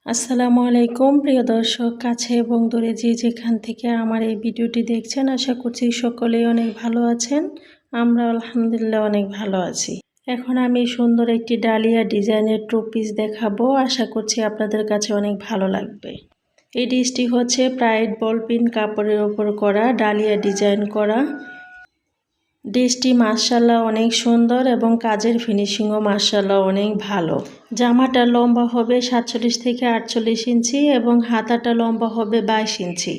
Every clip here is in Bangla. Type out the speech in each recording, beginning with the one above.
আসসালামু আলাইকুম প্রিয় দর্শক, কাছে এবং দূরে যে যেখান থেকে আমার এই ভিডিওটি দেখছেন, আশা করছি সকলেই অনেক ভালো আছেন। আমরা আলহামদুলিল্লাহ অনেক ভালো আছি। এখন আমি সুন্দর একটি ডালিয়া ডিজাইনের ট্রপিস দেখাবো, আশা করছি আপনাদের কাছে অনেক ভালো লাগবে। এই ডিশটি হচ্ছে প্রাইড বল পিন কাপড়ের ওপর করা ডালিয়া ডিজাইন করা। ডিশটি মাশাআল্লাহ অনেক সুন্দর এবং কাজের ফিনিশিংও মাশাআল্লাহ অনেক ভালো। জামাটা লম্বা হবে 47 থেকে 48 ইঞ্চি এবং হাতাটা লম্বা হবে 22 ইঞ্চি।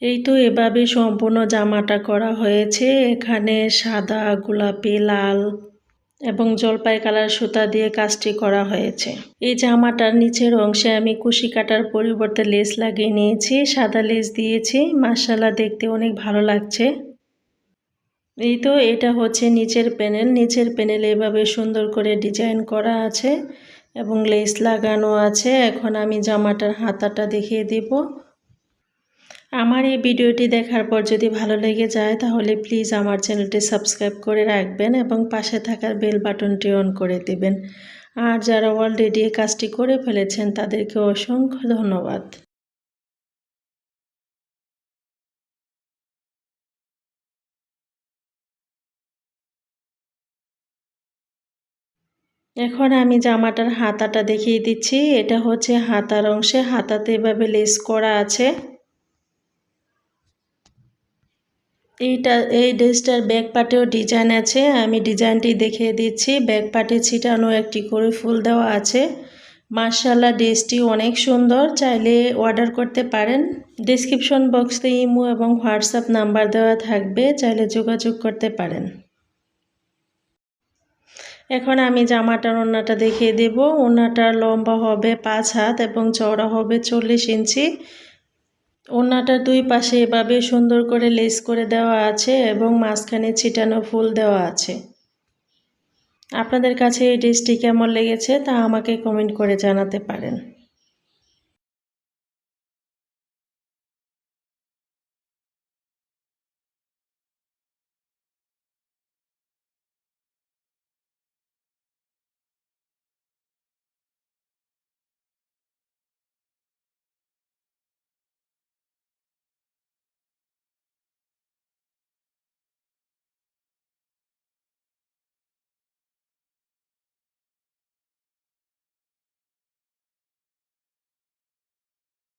এই তো এভাবে সম্পূর্ণ জামাটা করা হয়েছে। এখানে সাদা, গোলাপি, লাল এবং জলপাই কালার সুতা দিয়ে কাজটি করা হয়েছে। এই জামাটার নিচের অংশে আমি কুশি কাটার পরিবর্তে লেস লাগিয়ে নিয়েছি, সাদা লেস দিয়েছি। মাশাআল্লাহ দেখতে অনেক ভালো লাগছে। এই তো এটা হচ্ছে নিচের প্যানেল এভাবে সুন্দর করে ডিজাইন করা আছে এবং লেস লাগানো আছে। এখন আমি জামাটার হাতাটা দেখিয়ে দেব। আমার এই ভিডিওটি দেখার পর যদি ভালো লেগে যায় তাহলে প্লিজ আমার চ্যানেলটি সাবস্ক্রাইব করে রাখবেন এবং পাশে থাকার বেল বাটনটি অন করে দেবেন। আর যারা অলরেডি এই কাজটি করে ফেলেছেন তাদেরকে অসংখ্য ধন্যবাদ। এখন আমি জামাটার হাতাটা দেখিয়ে দিচ্ছি। এটা হচ্ছে হাতার অংশে, হাতাতে এভাবে লেস করা আছে। এই ড্রেসটার ব্যাক পার্টেও ডিজাইন আছে, আমি ডিজাইনটি দেখিয়ে দিচ্ছি। ব্যাক পার্টে ছিটানো একটি করে ফুল দেওয়া আছে। মাশাআল্লাহ ড্রেসটি অনেক সুন্দর, চাইলে অর্ডার করতে পারেন। ডেসক্রিপশন বক্সে ইমো এবং হোয়াটসঅ্যাপ নাম্বার দেওয়া থাকবে, চাইলে যোগাযোগ করতে পারেন। এখন আমি জামাটার ওড়নাটা দেখিয়ে দেব। ওড়নাটার লম্বা হবে 5 হাত এবং চওড়া হবে 40 ইঞ্চি। ওড়নাটার দুই পাশে এভাবে সুন্দর করে লেস করে দেওয়া আছে এবং মাঝখানে ছিটানো ফুল দেওয়া আছে। আপনাদের কাছে এই ড্রেসটি কেমন লেগেছে তা আমাকে কমেন্ট করে জানাতে পারেন।